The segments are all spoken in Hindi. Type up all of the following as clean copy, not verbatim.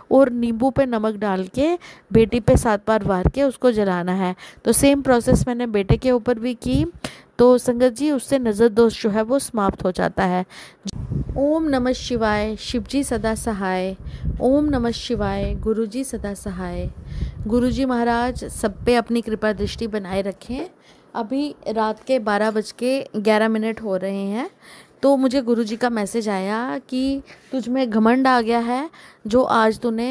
और नींबू पे नमक डाल के बेटी पे 7 बार वार के उसको जलाना है। तो सेम प्रोसेस मैंने बेटे के ऊपर भी की। तो संगत जी उससे नज़र दोष जो है वो समाप्त हो जाता है। ओम नमः शिवाय, शिवजी सदा सहाय। ओम नमः शिवाय, गुरुजी सदा सहाय। गुरुजी महाराज सब पे अपनी कृपा दृष्टि बनाए रखें। अभी रात के 12:11 हो रहे हैं। तो मुझे गुरुजी का मैसेज आया कि तुझ में घमंड आ गया है, जो आज तूने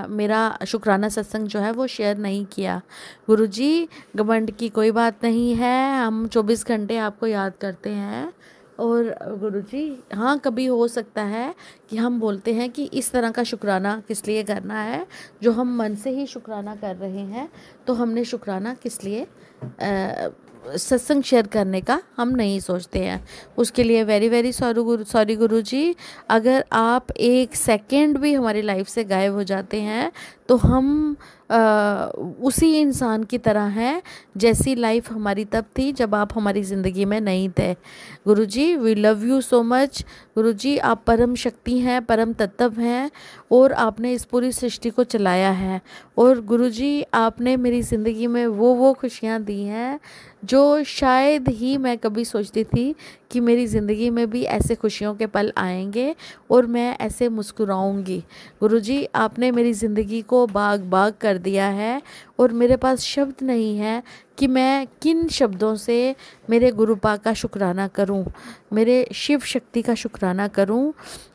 मेरा शुक्राना सत्संग जो है वो शेयर नहीं किया। गुरुजी घमंड की कोई बात नहीं है, हम 24 घंटे आपको याद करते हैं। और गुरुजी हाँ, कभी हो सकता है कि हम बोलते हैं कि इस तरह का शुक्राना किस लिए करना है, जो हम मन से ही शुक्राना कर रहे हैं, तो हमने शुक्राना किस लिए सत्संग शेयर करने का हम नहीं सोचते हैं। उसके लिए वेरी वेरी सॉरी गुरुजी। अगर आप 1 सेकेंड भी हमारी लाइफ से गायब हो जाते हैं तो हम उसी इंसान की तरह हैं जैसी लाइफ हमारी तब थी जब आप हमारी ज़िंदगी में नहीं थे। Guruji we love you so much. Guruji आप परम शक्ति हैं, परम तत्व हैं, और आपने इस पूरी सृष्टि को चलाया है। और गुरुजी आपने मेरी ज़िंदगी में वो खुशियाँ दी हैं जो शायद ही मैं कभी सोचती थी कि मेरी ज़िंदगी में भी ऐसे खुशियों के पल आएंगे और मैं ऐसे मुस्कुराऊंगी। गुरुजी आपने मेरी ज़िंदगी को बाग बाग कर दिया है, और मेरे पास शब्द नहीं है कि मैं किन शब्दों से मेरे गुरुपा का शुक्राना करूं, मेरे शिव शक्ति का शुक्राना करूं।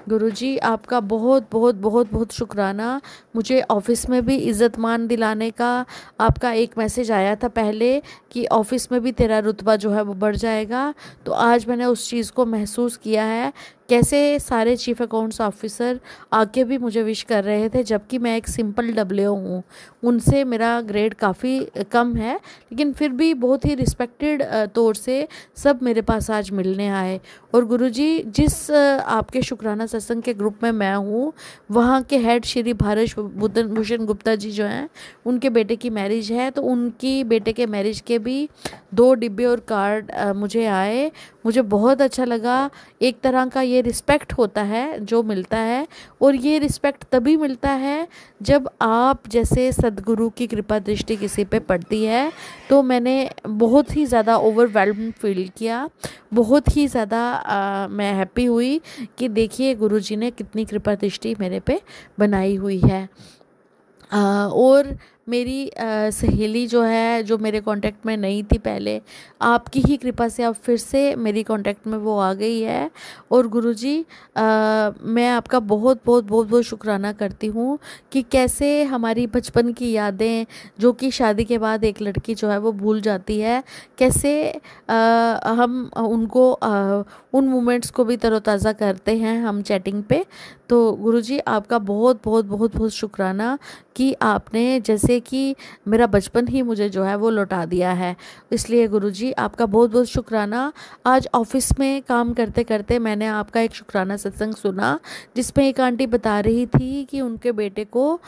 गुरुजी आपका बहुत बहुत बहुत बहुत शुक्राना। मुझे ऑफिस में भी इज़्ज़त मान दिलाने का आपका एक मैसेज आया था पहले कि ऑफिस में भी तेरा रुतबा जो है वो बढ़ जाएगा। तो आज मैंने उस चीज़ को महसूस किया है, कैसे सारे चीफ अकाउंट्स ऑफिसर आके भी मुझे विश कर रहे थे, जबकि मैं एक सिंपल डब्ल्यू हूँ, उनसे मेरा ग्रेड काफ़ी कम है, लेकिन फिर भी बहुत ही रिस्पेक्टेड तौर से सब मेरे पास आज मिलने आए। और गुरुजी जिस आपके शुक्राना सत्संग के ग्रुप में मैं हूँ, वहाँ के हेड श्री भारत भूषण गुप्ता जी जो हैं, उनके बेटे की मैरिज है, तो उनकी बेटे के मैरिज के भी 2 डिब्बे और कार्ड मुझे आए। मुझे बहुत अच्छा लगा। एक तरह का ये रिस्पेक्ट होता है जो मिलता है, और ये रिस्पेक्ट तभी मिलता है जब आप जैसे सद्गुरु की कृपा दृष्टि किसी पे पड़ती है। तो मैंने बहुत ही ज़्यादा ओवरवेल्म्ड फील किया, बहुत ही ज़्यादा मैं हैप्पी हुई कि देखिए गुरुजी ने कितनी कृपा दृष्टि मेरे पे बनाई हुई है। और मेरी सहेली जो है, जो मेरे कांटेक्ट में नहीं थी पहले, आपकी ही कृपा से अब फिर से मेरी कांटेक्ट में वो आ गई है। और गुरुजी मैं आपका बहुत बहुत बहुत बहुत शुक्राना करती हूँ कि कैसे हमारी बचपन की यादें, जो कि शादी के बाद एक लड़की जो है वो भूल जाती है, कैसे हम उनको उन मोमेंट्स को भी तरोताज़ा करते हैं हम चैटिंग पे। तो गुरुजी आपका बहुत बहुत बहुत बहुत शुक्राना कि आपने जैसे कि मेरा बचपन ही मुझे जो है वो लौटा दिया है। इसलिए गुरुजी आपका बहुत बहुत शुक्राना। आज ऑफिस में काम करते करते मैंने आपका एक शुक्राना सत्संग सुना, जिसमें एक आंटी बता रही थी कि उनके बेटे को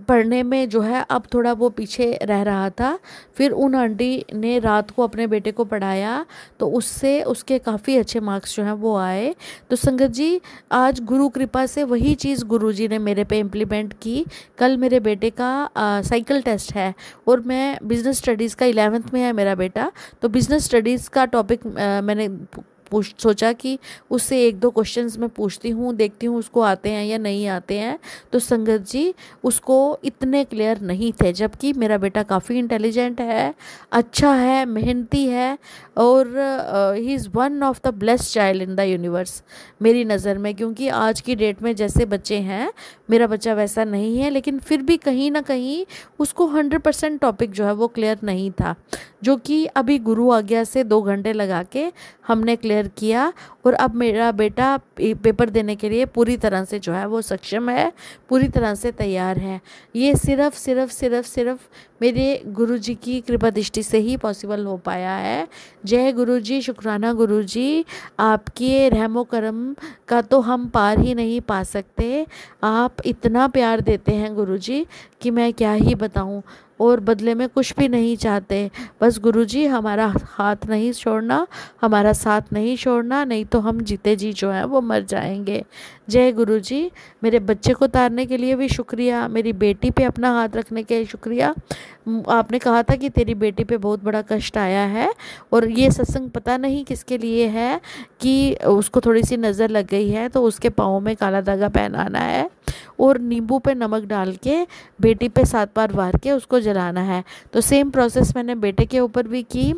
पढ़ने में जो है अब थोड़ा वो पीछे रह रहा था। फिर उन आंटी ने रात को अपने बेटे को पढ़ाया, तो उससे उसके काफ़ी अच्छे मार्क्स जो हैं वो आए। तो संगत जी आज गुरु कृपा से वही चीज़ गुरुजी ने मेरे पे इम्प्लीमेंट की। कल मेरे बेटे का साइकिल टेस्ट है, और मैं बिज़नेस स्टडीज़ का 11th में है मेरा बेटा, तो बिज़नेस स्टडीज़ का टॉपिक मैंने सोचा कि उससे 1-2 क्वेश्चंस मैं पूछती हूँ, देखती हूँ उसको आते हैं या नहीं आते हैं। तो संगत जी उसको इतने क्लियर नहीं थे, जबकि मेरा बेटा काफ़ी इंटेलिजेंट है, अच्छा है, मेहनती है, और he is one of the best child in the universe मेरी नज़र में। क्योंकि आज की डेट में जैसे बच्चे हैं, मेरा बच्चा वैसा नहीं है, लेकिन फिर भी कहीं ना कहीं उसको 100% टॉपिक जो है वो क्लियर नहीं था, जो कि अभी गुरु आज्ञा से 2 घंटे लगा के हमने क्लियर किया। और अब मेरा बेटा पेपर देने के लिए पूरी तरह से जो है वो सक्षम है, पूरी तरह से तैयार है। ये सिर्फ सिर्फ सिर्फ सिर्फ मेरे गुरुजी की कृपा दृष्टि से ही पॉसिबल हो पाया है। जय गुरुजी, शुक्राना गुरुजी, आपके रहमो करम का तो हम पार ही नहीं पा सकते। आप इतना प्यार देते हैं गुरुजी कि मैं क्या ही बताऊं। और बदले में कुछ भी नहीं चाहते। बस गुरुजी हमारा हाथ नहीं छोड़ना, हमारा साथ नहीं छोड़ना, नहीं तो हम जीते जी जो हैं वो मर जाएंगे। जय गुरुजी। मेरे बच्चे को तारने के लिए भी शुक्रिया, मेरी बेटी पे अपना हाथ रखने के लिए शुक्रिया। आपने कहा था कि तेरी बेटी पे बहुत बड़ा कष्ट आया है और ये सत्संग पता नहीं किसके लिए है, कि उसको थोड़ी सी नज़र लग गई है तो उसके पाँव में काला धागा पहनाना है और नींबू पे नमक डाल के बेटी पे 7 बार वार के उसको जलाना है। तो सेम प्रोसेस मैंने बेटे के ऊपर भी की।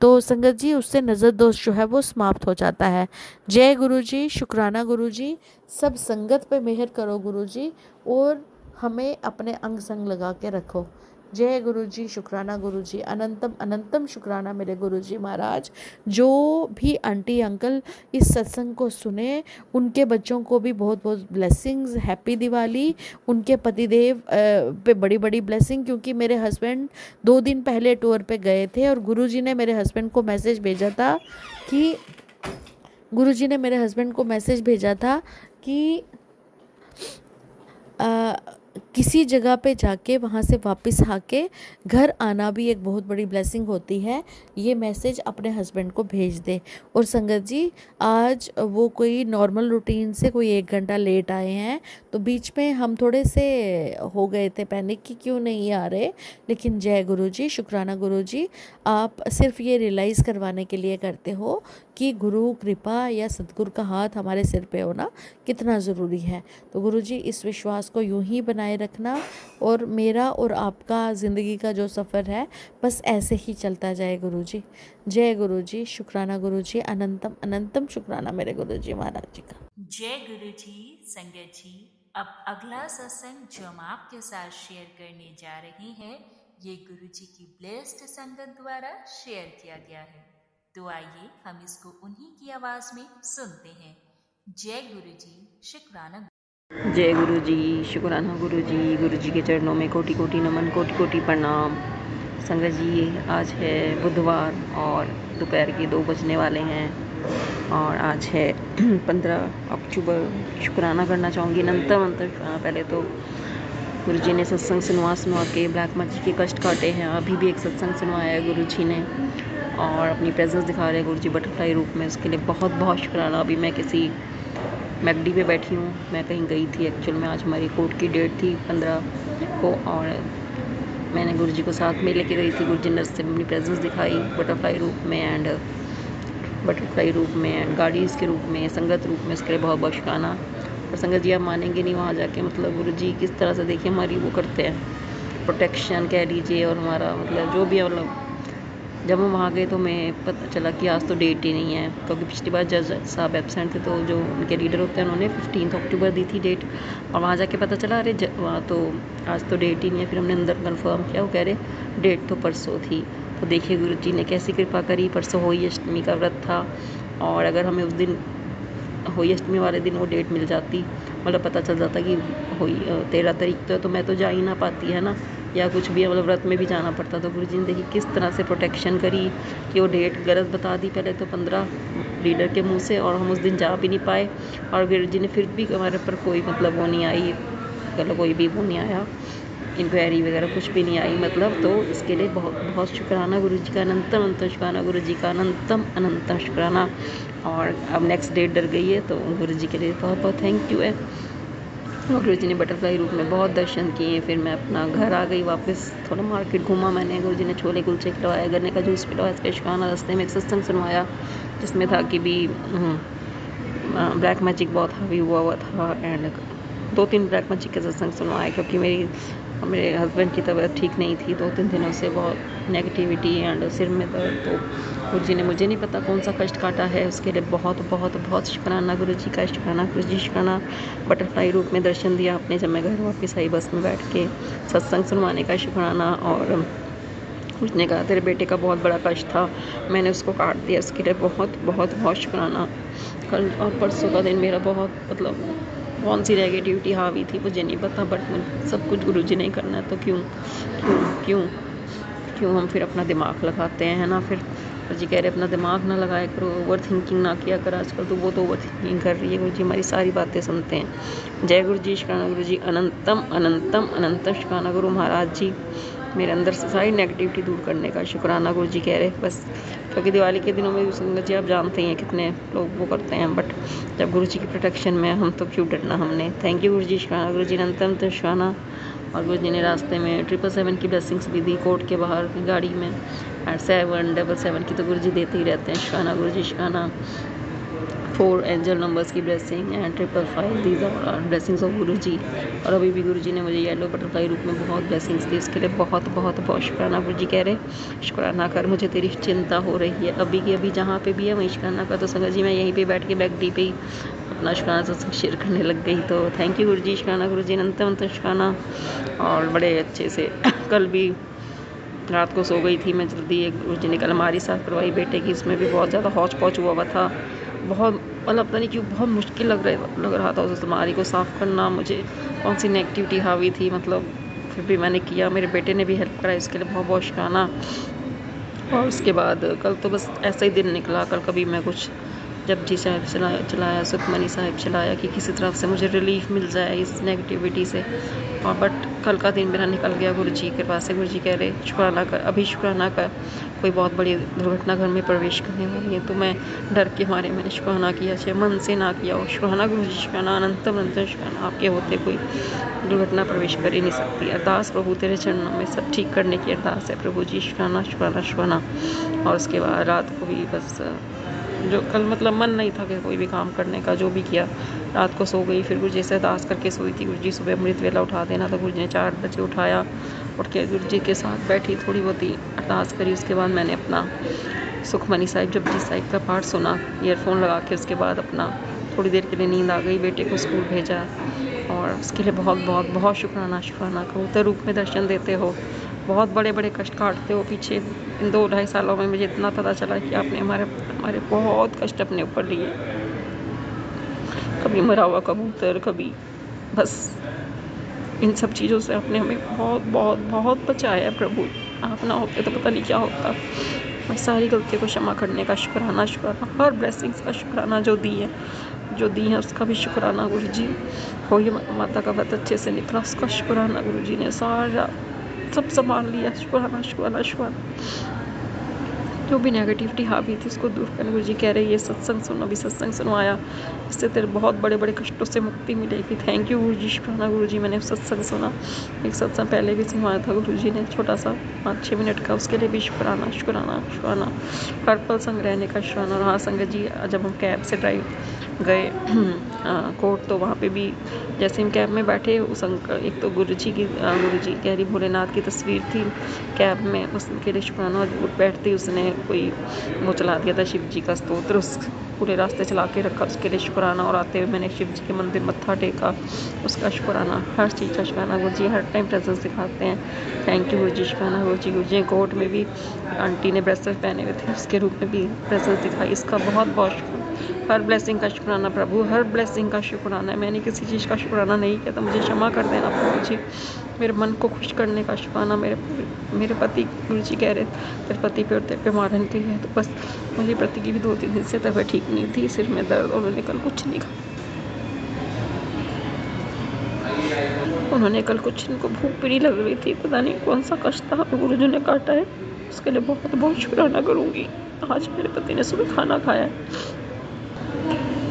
तो संगत जी उससे नज़र दोष जो है वो समाप्त हो जाता है। जय गुरुजी, शुक्राना गुरुजी। सब संगत पे मेहर करो गुरुजी और हमें अपने अंग संग लगा के रखो। जय गुरुजी, शुक्राना गुरुजी, अनंतम अनंतम शुक्राना मेरे गुरुजी महाराज। जो भी आंटी अंकल इस सत्संग को सुने उनके बच्चों को भी बहुत बहुत ब्लेसिंग्स, हैप्पी दिवाली। उनके पतिदेव पे बड़ी बड़ी ब्लेसिंग, क्योंकि मेरे हस्बैंड 2 दिन पहले टूर पे गए थे और गुरुजी ने मेरे हस्बैंड को मैसेज भेजा था कि किसी जगह पे जाके वहाँ से वापस आके घर आना भी एक बहुत बड़ी ब्लेसिंग होती है। ये मैसेज अपने हस्बैंड को भेज दे। और संगत जी आज वो कोई नॉर्मल रूटीन से कोई 1 घंटा लेट आए हैं, तो बीच में हम थोड़े से हो गए थे पैनिक कि क्यों नहीं आ रहे। लेकिन जय गुरुजी, शुक्राना गुरुजी, आप सिर्फ ये रियलाइज़ करवाने के लिए करते हो कि गुरु कृपा या सतगुरु का हाथ हमारे सिर पे होना कितना ज़रूरी है। तो गुरुजी इस विश्वास को यूं ही बनाए रखना और मेरा और आपका ज़िंदगी का जो सफ़र है बस ऐसे ही चलता जाए गुरुजी। जय गुरुजी, शुक्राना गुरुजी, अनंतम अनंतम शुक्राना मेरे गुरुजी महाराज जी का। जय गुरुजी। संगत जी अब अगला सत्संग जो हम आपके साथ शेयर करने जा रहे हैं ये गुरुजी की ब्लेस्ड संगत द्वारा शेयर किया गया है। तो आइए हम इसको उन्हीं की आवाज में सुनते हैं। जय गुरुजी, शुक्राना। जय गुरुजी, शुक्राना गुरुजी। गुरुजी के चरणों में कोटि कोटि नमन, कोटि कोटि प्रणाम। संगत जी आज है बुधवार और दोपहर के 2 बजने वाले हैं और आज है 15 अक्टूबर। शुक्राना करना चाहूँगी अनंतम शुक्राना। पहले तो गुरुजी ने सत्संग सुनवा के ब्लैक मैजिक के कष्ट काटे हैं। अभी भी एक सत्संग सुनवाया है गुरुजी ने और अपनी प्रेजेंस दिखा रहे हैं गुरुजी बटरफ्लाई रूप में। उसके लिए बहुत बहुत शुक्राना। अभी मैं किसी मैकडी पे बैठी हूँ, मैं कहीं गई थी एक्चुअल में। आज हमारी कोर्ट की डेट थी 15 को और मैंने गुरुजी को साथ में लेके गई थी। गुरुजी ने से अपनी प्रेजेंस दिखाई बटरफ्लाई रूप में एंड गाड़ीज़ के रूप में, संगत रूप में। उसके लिए बहुत बहुत शुक्राना। और संगत जी आप मानेंगे नहीं, वहाँ जाके मतलब गुरुजी किस तरह से देखिए हमारी वो करते हैं प्रोटेक्शन कह लीजिए, और हमारा मतलब जो भी है मतलब जब हम वहाँ गए तो मैं पता चला कि आज तो डेट ही नहीं है, क्योंकि पिछली बार जज साहब एब्सेंट थे तो जो उनके लीडर होते हैं उन्होंने 15 अक्टूबर दी थी डेट और वहाँ जाके पता चला अरे वहाँ तो आज तो डेट ही नहीं है। फिर हमने अंदर कंफर्म किया, वो कह रहे डेट तो परसों थी। तो देखिए गुरुजी ने कैसी कृपा करी। परसों होली अष्टमी का व्रत था और अगर हमें उस दिन होली अष्टमी वाले दिन वो डेट मिल जाती, मतलब पता चल जाता कि 13 तारीख तो मैं तो जा ही ना पाती है ना, या कुछ भी मतलब व्रत में भी जाना पड़ता। तो गुरुजी ने देखी किस तरह से प्रोटेक्शन करी कि वो डेट गलत बता दी पहले तो 15 लीडर के मुंह से, और हम उस दिन जा भी नहीं पाए। और गुरुजी ने फिर भी हमारे पर कोई मतलब वो नहीं आई, मतलब कोई भी वो नहीं आया, इंक्वायरी वगैरह कुछ भी नहीं आई मतलब। तो इसके लिए बहुत बहुत शुक्राना गुरुजी का, अनंतम अनंतम शुक्राना गुरुजी का, अनंतम अनंतम शुक्राना। और अब नेक्स्ट डेट डर गई है तो गुरुजी के लिए बहुत बहुत थैंक यू है। और गुरुजी ने बटरफ्लाई रूप में बहुत दर्शन किए। फिर मैं अपना घर आ गई वापस, थोड़ा मार्केट घूमा मैंने। गुरुजी ने छोले कुलचे खिलवाए, गन्ने का जूस पिलवाया, इसका शुक्राना। रास्ते में एक सत्संग सुनवाया जिसमें था कि भी ब्लैक मैजिक बहुत हावी हुआ था एंड 2-3 ब्लैक मैजिक के सत्संग सुनवाए, क्योंकि मेरे हस्बैंड की तबीयत ठीक नहीं थी 2-3 दिनों से, बहुत नेगेटिविटी एंड सिर में दर्द। तो गुरुजी ने मुझे नहीं पता कौन सा कष्ट काटा है, उसके लिए बहुत बहुत बहुत शुक्राना गुरुजी का, शुक्राना गुरुजी, शुक्राना। बटरफ्लाई रूप में दर्शन दिया आपने जब मैं घर वापस आई बस में बैठ के, सत्संग सुनवाने का शुक्राना। और उसने कहा तेरे बेटे का बहुत बड़ा कष्ट था, मैंने उसको काट दिया, उसके लिए बहुत बहुत बहुत शुक्राना। कल और परसों का दिन मेरा बहुत मतलब कौन सी नेगेटिविटी हावी थी मुझे नहीं पता, बट सब कुछ गुरुजी ने करना है तो क्यों क्यों क्यों क्यों हम फिर अपना दिमाग लगाते हैं, है ना। फिर गुरुजी कह रहे अपना दिमाग ना लगाया करो, ओवर थिंकिंग ना किया कर। आजकल तो वो तो ओवर थिंकिंग कर रही है। गुरुजी हमारी सारी बातें सुनते हैं। जय गुरुजी, शुक्राना गुरुजी, अनंतम अनंतम अनंतम शुक्राना गुरु महाराज जी। मेरे अंदर से सारी नेगेटिविटी दूर करने का शुक्राना गुरुजी कह रहे बस। क्योंकि दिवाली के दिनों में संगत जी आप जानते ही हैं कितने लोग वो करते हैं, बट जब गुरुजी की प्रोटेक्शन में हम तो क्यों डरना हमने। थैंक यू गुरुजी शुक्राना गुरुजी ने अंतम शुक्राना। और गुरुजी ने रास्ते में 777 की ब्लेसिंग्स भी दी, कोर्ट के बाहर गाड़ी में, और 777 की तो गुरुजी देते ही रहते हैं। शुक्राना गुरुजी शुक्राना। 4 एंजल नंबर्स की blessing and 555 these are blessings of Guruji. और अभी भी गुरुजी ने मुझे येलो बटरफ्लाई रूप में बहुत ब्लेसिंग्स दी, इसके लिए बहुत बहुत बहुत शुक्राना। गुरुजी कह रहे शुक्राना कर, मुझे तेरी चिंता हो रही है अभी की अभी जहाँ पे भी है वहीं शुक्राना कर। तो संगत जी मैं यहीं पे बैठ के बैक डी पे ही अपना शुक्राना सत्संग शेयर करने लग गई। तो थैंक यू गुरुजी शुक्राना गुरुजी ने अंत शुक्राना। और बड़े अच्छे से कल भी रात को सो गई थी मैं जल्दी। एक गुरुजी ने कल हमारी साथ करवाई बेटे की, इसमें भी बहुत ज़्यादा हौच पौच हुआ था। बहुत मतलब पता नहीं क्यों बहुत मुश्किल लग रहा था उस अलमारी को साफ़ करना। मुझे कौन सी नेगेटिविटी हावी थी, मतलब फिर भी मैंने किया। मेरे बेटे ने भी हेल्प करा, इसके लिए बहुत बहुत शुक्राना। और उसके बाद कल तो बस ऐसा ही दिन निकला। कल कभी मैं कुछ जपजी साहिब चलाया, सुखमनी साहिब चलाया कि किसी तरफ से मुझे रिलीफ मिल जाए इस नेगेटिविटी से। और बट कल का दिन मेरा निकल गया गुरुजी की कृपा से। गुरुजी कह रहे शुक्राना कर, अभी शुक्राना कर, कोई बहुत बड़ी दुर्घटना घर में प्रवेश करने वाली है। तो मैं डर के मारे मैंने शुक्राना किया, चाहे मन से ना किया हो। शुक्राना गुरुजी शुक्राना, अनंतम अनंतम शुक्राना। आपके होते कोई दुर्घटना प्रवेश कर ही नहीं सकती। अरदास प्रभु तेरे चरणों में सब ठीक करने की अरदास है प्रभु जी। शुक्राना शुक्राना शुक्राना। और उसके बाद रात को भी बस जो कल मतलब मन नहीं था कि कोई भी काम करने का, जो भी किया रात को सो गई। फिर गुरुजी से अरदास करके सोई थी। गुरुजी सुबह अमृत वेला उठा देना था, गुरुजी ने 4 बजे उठाया। उठ के गुरुजी के साथ बैठी, थोड़ी बहुत ही अरदास करी। उसके बाद मैंने अपना सुखमनी साहिब जपजी साहिब का पाठ सुना ईयरफोन लगा के। उसके बाद अपना थोड़ी देर के लिए नींद आ गई, बेटे को स्कूल भेजा। और उसके लिए बहुत बहुत बहुत शुक्राना शुक्राना। कबूतर रूप में दर्शन देते हो, बहुत बड़े बड़े कष्ट काटते हो। पीछे इन 2-2.5 सालों में मुझे इतना पता चला कि आपने हमारे बहुत कष्ट अपने ऊपर लिए। कभी मरा हुआ कबूतर, कभी बस इन सब चीज़ों से आपने हमें बहुत बहुत बहुत बचाया है प्रभु। आप ना होते तो पता नहीं क्या होता। मैं सारी गलतियों को क्षमा करने का शुक्राना शुक्राना। हर ब्लेसिंग्स का शुक्राना जो दी है उसका भी शुक्राना गुरुजी। हो ये माता का व्रत अच्छे से निकला, उसका शुक्राना गुरुजी ने सारा सब संभाल लिया। शुक्राना शुक्राना शुक्राना। जो भी नेगेटिविटी हावी थी उसको दूर करने गुरुजी कह रहे ये सत्संग सुनो, अभी सत्संग सुनवाया, इससे तेरे बहुत बड़े बड़े कष्टों से मुक्ति मिलेगी। थैंक यू गुरुजी शुक्राना गुरुजी। मैंने सत्संग सुना, एक सत्संग पहले भी सुनवाया था गुरुजी ने, छोटा सा 5-6 मिनट का, उसके लिए भी शुक्राना शुक्राना शुक्राना। पर्पल संग रहने का शुक्राना। और हाँ संगत जी, जब हम कैब से ड्राइव गए कोर्ट, तो वहाँ पे भी जैसे हम कैब में बैठे उस अंकल, एक तो गुरुजी गहरी भोलेनाथ की तस्वीर थी कैब में, उसके लिए शुक्राना। और बैठते ही उसने कोई वो चला दिया था शिव जी का स्तोत्र, उस पूरे रास्ते चला के रखा, उसके लिए शुक्राना। और आते हुए मैंने शिव जी के मंदिर मत्था टेका, उसका शुक्राना। हर चीज़ का शुक्राना। गुरुजी हर टाइम प्रेजेंस दिखाते हैं। थैंक यू गुरुजी शुक्राना गुरुजी। गुरुजी कोर्ट में भी आंटी ने ब्रेसलेट पहने हुए थे, उसके रूप में भी प्रेजेंस दिखाई, इसका बहुत बहुत शुक्राना। हर ब्लेसिंग का शुक्राना प्रभु, हर ब्लेसिंग का शुक्राना। मैंने किसी चीज़ का शुक्राना नहीं किया तो मुझे क्षमा कर देना प्रभु जी। मेरे मन को खुश करने का शुक्राना। मेरे पति, गुरु जी कह रहे तेरे पति पे और तेरे पे मारन के लिए, तो बस मेरे पति की भी 2-3 दिन से तबीयत ठीक नहीं थी, सिर में दर्द, उन्होंने कल कुछ नहीं खाया। उन्होंने कल कुछ, इनको भूख भी नहीं लग रही थी, पता नहीं कौन सा कष्ट था गुरु जी ने काटा है, उसके लिए बहुत बहुत शुक्राना करूँगी। आज मेरे पति ने सुबह खाना खाया है,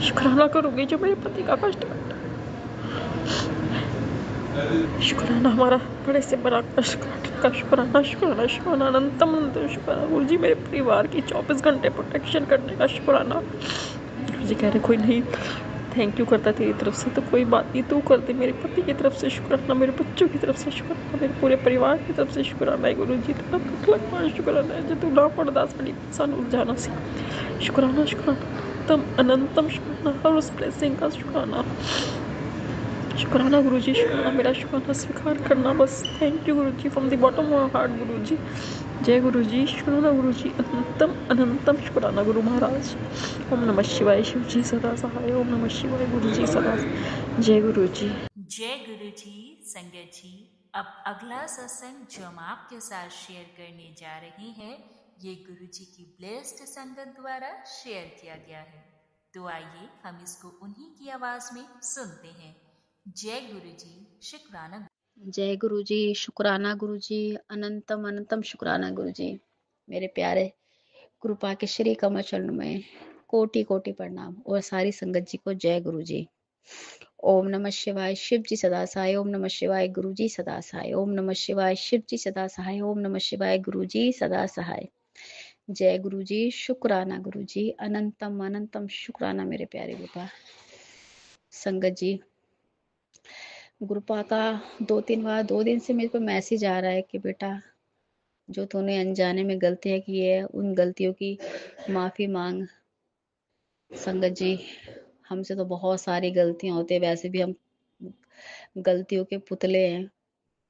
शुक्राना करूँगी जो मेरे पति का कष्ट काटा। शुक्राना हमारा बड़े से बड़ा कष्ट काटने का शुक्राना शुक्राना शुक्राना। अनंतम अनंत शुक्राना गुरु जी। मेरे परिवार की 24 घंटे प्रोटेक्शन करने का शुक्राना। गुरु जी कह रहे कोई नहीं थैंक यू करता तेरी तरफ से तो कोई बात नहीं, तू कर दे। मेरे पति की तरफ से शुक्राना, मेरे बच्चों की तरफ से शुक्राना, मेरे पूरे परिवार की तरफ से शुक्राना है गुरु जी। तेरा लख बार शुक्राना है जो तू ना पढ़दा साड़ी सानू जाना सी। शुक्राना शुक्राना अनंतम शुक्राना। हर उस ब्लेसिंग का शुक्राना शुक्राना गुरु जी। शुक्राना, मेरा शुक्राना स्वीकार करना बस। Thank you guru ji from the bottom of heart guru ji. जय गुरु जी। शुक्राना गुरु जी। अनंतम अनंतम शुक्राना गुरु महाराज। ओम नमः शिवाय। शिव जी सदा सहाय। ओम नमः शिवाय। गुरु जी सदा। जय गुरु जी। जय गुरु जी। संगत जी, अब अगला सत्संग जो हम आपके साथ शेयर करने जा रहे हैं, ये गुरु जी की ब्लेस्ड संगत द्वारा शेयर किया गया है। तो आइए हम इसको उन्हीं की आवाज में सुनते हैं। जय गुरु जी। शुक्राना। जय गुरु जी, शुक्राना गुरु जी, अनंतम अनंतम शुक्राना गुरु जी। मेरे प्यारे कृपा के श्री कमल चरण में कोटि कोटि प्रणाम और सारी संगत जी को जय गुरु जी। ओम नमः शिवाय, शिव जी सदा सहाय। ओम नमः शिवाय, गुरु जी सदा सहाय। ओम नमः शिवाय, शिव जी सदा सहाय। ओम नमः शिवाय, गुरु जी सदा सहाय। जय गुरु जी, शुक्राना गुरु जी, अनंतम अनंतम शुक्राना मेरे प्यारे कृपा संगत जी। गुरुपा का 2 दिन से मेरे को मैसेज आ रहा है कि बेटा जो तूने अनजाने में गलतियां की है उन गलतियों की माफी मांग। संगत जी, हमसे तो बहुत सारी गलतियां होती है, वैसे भी हम गलतियों के पुतले हैं,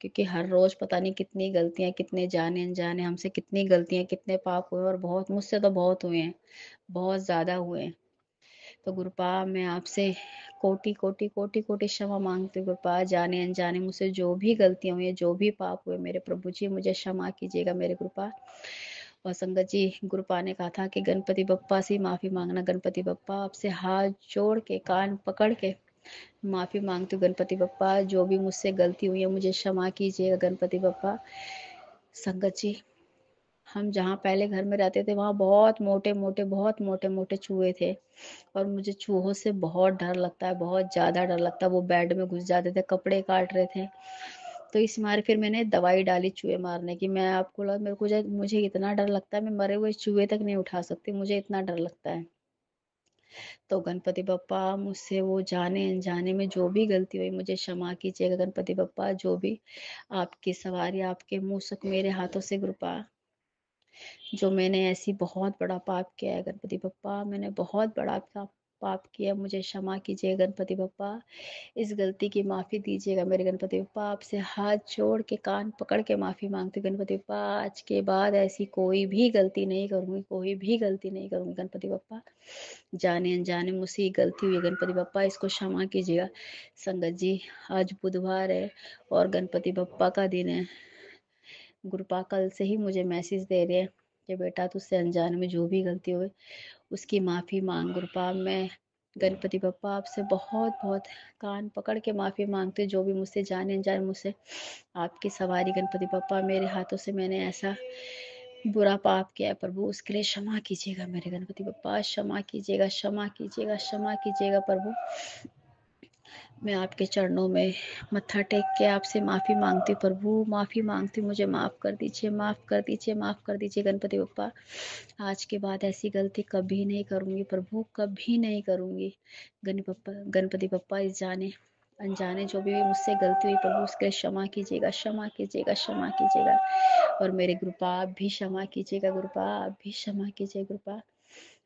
क्योंकि हर रोज पता नहीं कितनी गलतियां, कितने जाने अनजाने हमसे कितनी गलतियां, कितने पाप हुए, और बहुत, मुझसे तो बहुत हुए हैं, बहुत ज्यादा हुए हैं। तो गुरुपा मैं आपसे कोटि कोटि कोटि कोटि क्षमा मांगती हूँ गुरुपा, जाने अनजाने मुझसे जो भी गलतियां हुई, जो भी पाप हुए, मेरे प्रभु जी मुझे क्षमा कीजिएगा मेरे गुरुपा। और संगत जी, गुरुपा ने कहा था कि गणपति बप्पा से माफी मांगना। गणपति बप्पा आपसे हाथ जोड़ के, कान पकड़ के माफी मांगती हूँ गणपति बप्पा, जो भी मुझसे गलती हुई है मुझे क्षमा कीजिएगा गणपति बप्पा। संगत जी, हम जहाँ पहले घर में रहते थे वहाँ बहुत मोटे मोटे, बहुत मोटे मोटे चूहे थे, और मुझे चूहों से बहुत डर लगता है, बहुत ज्यादा डर लगता है। वो बेड में घुस जाते थे, कपड़े काट रहे थे, तो इस मारे फिर मैंने दवाई डाली चूहे मारने की। मैं आपको लगा, मेरे को मुझे इतना डर लगता है, मैं मरे हुए चूहे तक नहीं उठा सकती, मुझे इतना डर लगता है। तो गणपति बप्पा मुझसे वो जाने अनजाने में जो भी गलती हुई मुझे क्षमा कीजिएगा गणपति बप्पा। जो भी आपकी सवारी, आपके मूसक मेरे हाथों से गुरुपा, जो मैंने ऐसी बहुत बड़ा पाप किया है गणपति बप्पा, मैंने बहुत बड़ा पाप किया, मुझे क्षमा कीजिए गणपति बप्पा। इस गलती की माफी दीजिएगा मेरे गणपति बप्पा। आपसे हाथ जोड़ के, कान पकड़ के माफी मांगती हूँ गणपति बप्पा। आज के बाद ऐसी कोई भी गलती नहीं करूंगी, कोई भी गलती नहीं करूंगी गणपति बप्पा। जाने अनजाने मुझसे ये गलती हुई है गणपति बप्पा, इसको क्षमा कीजिएगा। संगत जी, आज बुधवार है और गणपति बप्पा का दिन है। गुरुपा कल से ही मुझे मैसेज दे रहे हैं कि बेटा तुझसे अनजाने में जो भी गलती हुई उसकी माफी मांग। गुरुपा मैं गणपति बप्पा आपसे बहुत बहुत कान पकड़ के माफी मांगती हूँ, जो भी मुझसे जाने अनजाने मुझसे आपकी सवारी गणपति बप्पा, मेरे हाथों से मैंने ऐसा बुरा पाप किया है प्रभु, उसके लिए क्षमा कीजिएगा मेरे गणपति बप्पा, क्षमा कीजिएगा, क्षमा कीजिएगा, क्षमा कीजिएगा प्रभु। मैं आपके चरणों में मत्था टेक के आपसे माफी मांगती हूँ प्रभु, माफी मांगती हूँ, मुझे माफ कर दीजिए, माफ कर दीजिए, माफ कर दीजिए गणपति बप्पा। आज के बाद ऐसी गलती कभी नहीं करूंगी प्रभु, कभी नहीं करूंगी। गणपति बप्पा, इस जाने अनजाने जो भी मुझसे गलती हुई प्रभु, उसके लिए क्षमा कीजिएगा, क्षमा कीजिएगा, क्षमा कीजिएगा। और मेरे गुरुपा आप भी क्षमा कीजिएगा गुरुपा, आप भी क्षमा कीजिए गुरुपा।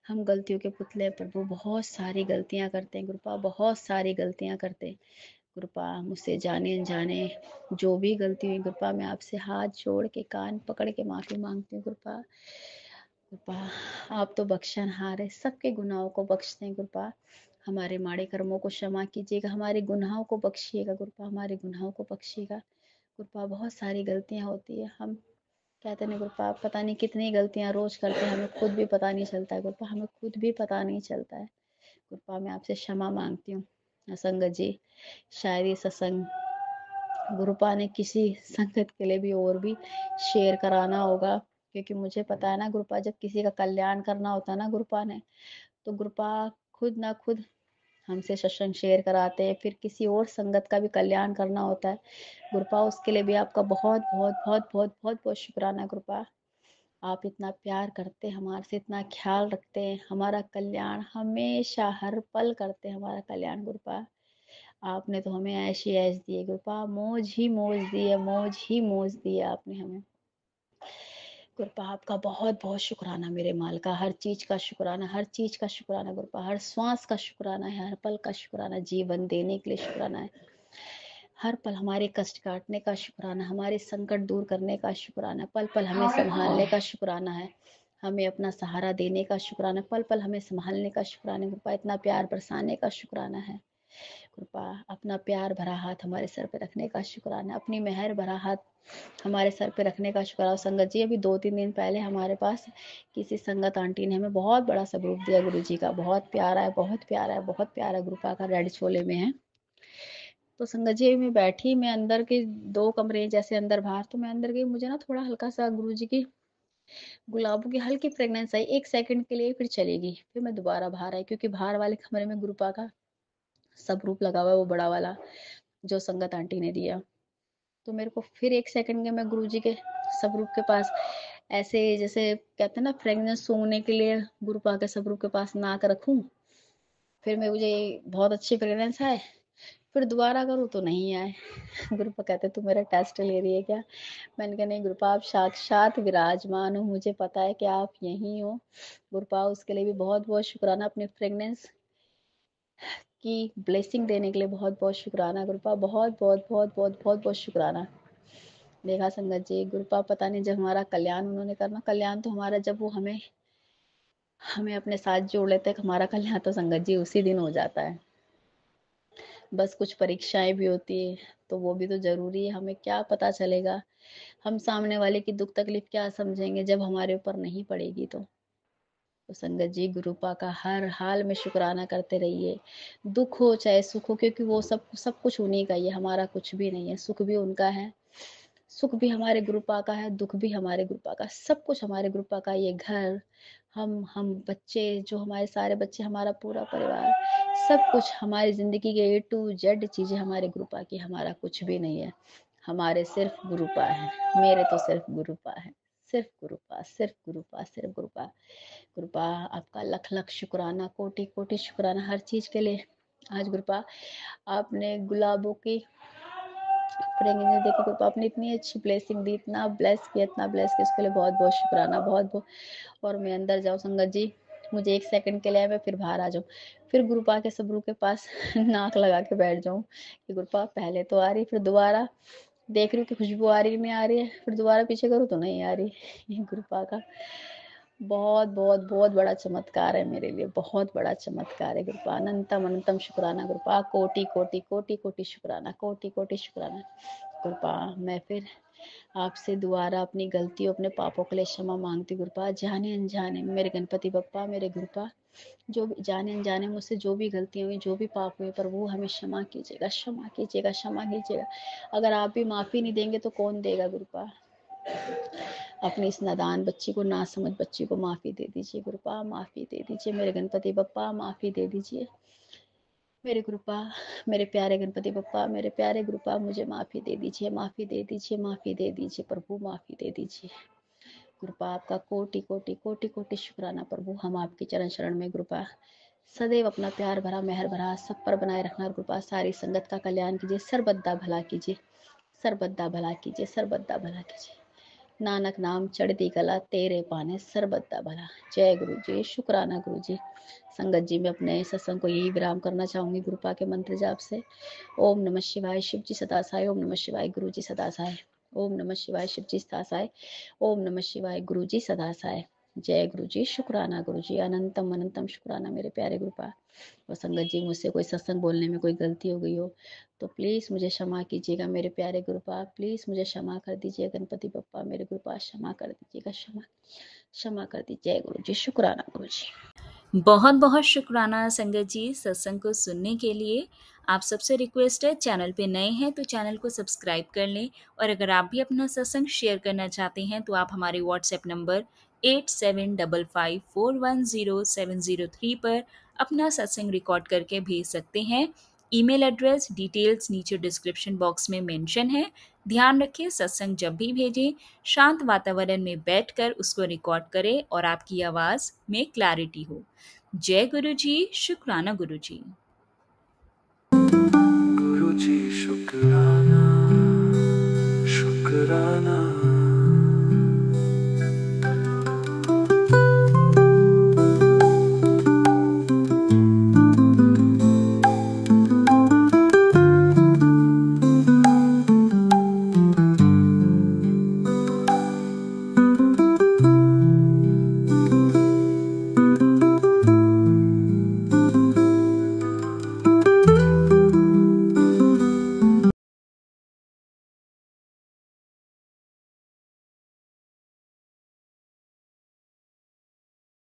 हम गलतियों के पुतले प्रभु, बहुत सारी गलतियां करते हैं गुरुपा, बहुत सारी गलतियां करते हैं गुरुपा। मुझसे जाने अनजाने जो भी गलती हुई गुरुपा, मैं आपसे हाथ जोड़ के, कान पकड़ के माफी मांगती हूँ गुरुपा। गुरुपा आप तो बख्शनहार है, सबके गुनाहों को बख्शते हैं गुरुपा। हमारे माड़े कर्मों को क्षमा कीजिएगा, हमारे गुनाहों को बख्शिएगा गुरुपा, हमारे गुनाहों को बख्शिएगा गुरुपा। बहुत सारी गलतियां होती है, हम कहते नहीं गुरुपा, पता नहीं कितनी गलतियां रोज करते हैं, हमें खुद भी पता नहीं चलता है गुरुपा, हमें खुद भी पता नहीं चलता है गुरुपा। मैं आपसे क्षमा मांगती हूँ। संगत जी, शायद ये सत्संग गुरुपा ने किसी संगत के लिए भी और भी शेयर कराना होगा, क्योंकि मुझे पता है ना गुरुपा, जब किसी का कल्याण करना होता है ना गुरुपा ने, तो गुरुपा खुद ना खुद हमसे सत्संग शेयर कराते हैं, फिर किसी और संगत का भी कल्याण करना होता है गुरुपा, उसके लिए भी आपका बहुत बहुत बहुत बहुत बहुत बहुत शुक्राना गुरुपा। आप इतना प्यार करते हैं हमारे से, इतना ख्याल रखते हैं, हमारा कल्याण हमेशा हर पल करते हैं, हमारा कल्याण गुरुपा। आपने तो हमें ऐश ही ऐश दी है गुरुपा, मौज ही मौज दी है, मौज ही मौज दी है आपने हमें गुरुपा। आपका बहुत बहुत शुक्राना मेरे माल का, हर चीज का शुक्राना, हर चीज का शुक्राना गुरुपा, हर श्वास का शुक्राना है, हर पल का शुक्राना, जीवन देने के लिए शुक्राना है, हर पल हमारे कष्ट काटने का शुक्राना, हमारे संकट दूर करने का शुक्राना, पल पल हमें संभालने का शुक्राना है, हमें अपना सहारा देने का शुक्राना, पल पल हमें संभालने का शुक्राना गुरुपा, इतना प्यार बरसाने का शुक्राना है कृपा। अपना प्यार भरा हाथ हमारे सर पे रखने का शुक्राना, अपनी मेहर भरा हाथ हमारे सर पे रखने का शुक्राना। संगत जी, अभी 2-3 दिन पहले हमारे पास किसी संगत आंटी ने हमें बहुत बड़ा स्वरूप दिया गुरु जी का, बहुत प्यारा है, बहुत प्यारा है, बहुत प्यारा, गुरुपा का रेड छोले में है। तो संगत जी मैं बैठी, मैं अंदर के 2 कमरे जैसे अंदर बाहर, तो मैं अंदर गई, मुझे ना थोड़ा हल्का-सा गुरुजी की गुलाबों की हल्की फ्रेग्रेंस आई 1 सेकंड के लिए, फिर चली गई। फिर मैं दोबारा बाहर आई, क्योंकि बाहर वाले कमरे में गुरुपा का स्वरूप लगा हुआ है, वो बड़ा वाला जो संगत आंटी ने दिया। तो मेरे को फिर 1 सेकंड के मैं गुरुजी के स्वरूप के पास ऐसे जैसे कहते हैं ना फ्रेग्रेंस सूंघने के लिए गुरुपा के स्वरूप के पास नाक रखूं, फिर मैं मुझे बहुत अच्छी फ्रेग्रेंस आए, फिर दोबारा करूँ तो नहीं आए। गुरुपा कहते तू मेरा टेस्ट ले रही है क्या? मैंने कहा नहीं गुरुपा, आप साक्षात विराजमान हो, मुझे पता है कि आप यहीं हो। गुरुपा उसके लिए भी बहुत बहुत शुक्राना, अपनी फ्रेग्रेंस की ब्लेसिंग देने के लिए बहुत बहुत शुक्राना गुरुपा, बहुत बहुत बहुत बहुत बहुत बहुत शुक्राना। देखा संगत जी, गुरुपा पता नहीं जब हमारा कल्याण उन्होंने करना, कल्याण तो हमारा जब वो हमें हमें अपने साथ जोड़ लेते हैं, हमारा कल्याण तो संगत जी उसी दिन हो जाता है। बस कुछ परीक्षाएं भी होती है, तो वो भी तो जरूरी है। हमें क्या पता चलेगा, हम सामने वाले की दुख तकलीफ क्या समझेंगे जब हमारे ऊपर नहीं पड़ेगी। तो संगत जी गुरुपा का हर हाल में शुक्राना करते रहिए, दुख हो चाहे सुख हो, क्योंकि वो सब सब कुछ उन्हीं का ही है, हमारा कुछ भी नहीं है। सुख भी उनका है, सुख भी हमारे गुरुपा का है, दुख भी हमारे गुरुपा का, सब कुछ हमारे गुरुपा का। ये घर, हम बच्चे, जो हमारे सारे बच्चे, हमारा पूरा परिवार, सब कुछ हमारी जिंदगी के A to Z चीजें हमारे गुरुपा की, हमारा कुछ भी नहीं है। हमारे सिर्फ गुरुपा है, मेरे तो सिर्फ गुरुपा है, सिर्फ गुरुपा, सिर्फ गुरुपा, सिर्फ गुरुपा। गुरुपा आपका लख लख शुक्राना, कोटि कोटि शुक्राना हर चीज के लिए। आज गुरुपा आपने गुलाबों की प्रेगनेंसी देखी, गुरुपा आपने इतनी अच्छी ब्लेसिंग दी, इतना ब्लेस किया, इतना ब्लेस किया, उसके लिए बहुत बहुत शुक्राना, बहुत बहुत। और मैं अंदर जाऊँ संगत जी, मुझे 1 सेकंड के लिए मैं फिर बाहर आ जाऊँ, फिर गुरुपा के सबरू के पास नाक लगा के बैठ जाऊँ कि गुरुपा पहले तो आ रही, फिर दोबारा देख रही हूँ कि खुशबू आ रही नहीं आ रही है, फिर दोबारा पीछे करूँ तो नहीं आ रही। ये गुरुपा का बहुत बहुत बहुत बड़ा चमत्कार है मेरे लिए, बहुत बड़ा चमत्कार है गुरुपा। अनंतम अनंतम शुक्राना गुरुपा, कोटि कोटि कोटि कोटि शुक्राना, कोटि कोटि शुक्राना गुरुपा। मैं फिर आपसे दोबारा अपनी गलतियों, अपने पापों के लिए क्षमा मांगती गुरुपा, जाने अनजाने मेरे गणपति बप्पा, मेरे गुरुपा, जो भी जाने अनजाने मुझसे जो भी गलतियां हुई, जो भी पाप हुए, पर वो हमें क्षमा कीजिएगा, क्षमा कीजिएगा, क्षमा कीजिएगा। अगर आप भी माफी नहीं देंगे तो कौन देगा गुरुपा? अपनी इस नादान बच्ची को, ना समझ बच्ची को माफी दे दीजिए गुरुपा, माफी दे दीजिए मेरे गणपति बप्पा, माफी दे दीजिए मेरे गुरुपा, मेरे प्यारे गणपति बप्पा, मेरे प्यारे गुरुपा, मुझे माफी दे दीजिए, माफी दे दीजिए, माफी दे दीजिए प्रभु, माफी दे दीजिए गुरुपा। आपका कोटि कोटि कोटि कोटि शुक्राना प्रभु। हम आपके चरण शरण में गुरुपा, सदैव अपना प्यार भरा मेहर भरा सब पर बनाए रखना गुरुपा। सारी संगत का कल्याण कीजिए, सर्वदा भला कीजिए, सर्वदा भला कीजिए, सर्वदा भला कीजिए। नानक नाम चढ़ती कला, तेरे पाने सर्वदा भला। जय गुरु जी, शुक्राना गुरु जी। संगत जी मैं अपने सत्संग को यही विराम करना चाहूंगी गुरुपा के मंत्र जाप से। ओम नमः शिवाय, शिव जी सदा सहाय। ओम नमः शिवाय, गुरु जी सदा सहाय। ओम नमः शिवाय, शिव जी सदा सहाय। ओम नमः शिवाय, गुरु जी सदा सहाय। जय गुरु जी, शुक्राना गुरु जी, अनंतम अनंतम शुक्राना मेरे प्यारे गुरुपा। और संगत जी मुझसे कोई सत्संग बोलने में कोई गलती हो गई हो तो प्लीज मुझे क्षमा कीजिएगा मेरे प्यारे गुरुपा, प्लीज मुझे क्षमा कर दीजिए गणपति बप्पा, मेरे गुरुपा क्षमा कर दीजिएगा, क्षमा क्षमा कर दीजिए। जय गुरु जी, शुक्राना गुरु जी। बहुत बहुत शुक्राना संगत जी सत्संग को सुनने के लिए। आप सबसे रिक्वेस्ट है, चैनल पे नए हैं तो चैनल को सब्सक्राइब कर लें, और अगर आप भी अपना सत्संग शेयर करना चाहते हैं तो आप हमारे व्हाट्सएप नंबर 8755410703 पर अपना सत्संग रिकॉर्ड करके भेज सकते हैं। ईमेल एड्रेस डिटेल्स नीचे डिस्क्रिप्शन बॉक्स में मेंशन है। ध्यान रखें, सत्संग जब भी भेजें शांत वातावरण में बैठकर उसको रिकॉर्ड करें और आपकी आवाज़ में क्लैरिटी हो। जय गुरु जी, शुक्राना गुरु जी। गुरु जी शुक्राना।